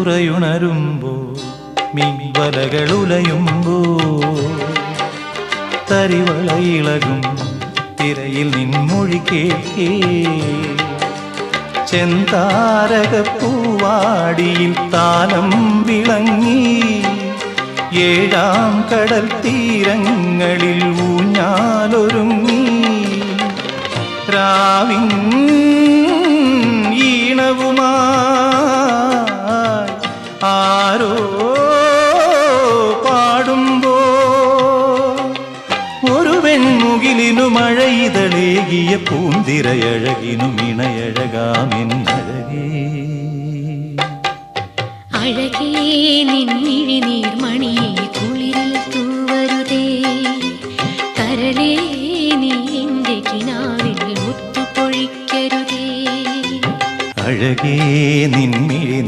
തുറയുണരുമ്പോ മീൻവലകളുലയുമ്പോ തരിവളയിളകും തിരയിൽ നിൻമൊഴി കേൾക്കേ ചെന്താരകപ്പൂവാടിയിൽ താലം വിളങ്ങി ഏഴാം കടൽ തീരങ്ങളിൽ ഊഞ്ഞാലൊരുങ്ങി രാവിൻ ഈണവുമായി ആരോ പാടുമ്പോ ഒരു വെൺമുകിലിനു മഴയിതളേകിയ പൂന്തിരയഴകിനു ഇണയഴകാമെന്നഴകേ അഴകേ നിൻമിഴി നീർമണിയെ കുളിരിൽ തൂവരുതേ കരളേ നീ എൻ്റെ കിനാവിൽ മുത്തുപൊഴിക്കരുതേ അഴകേ നിൻമിഴി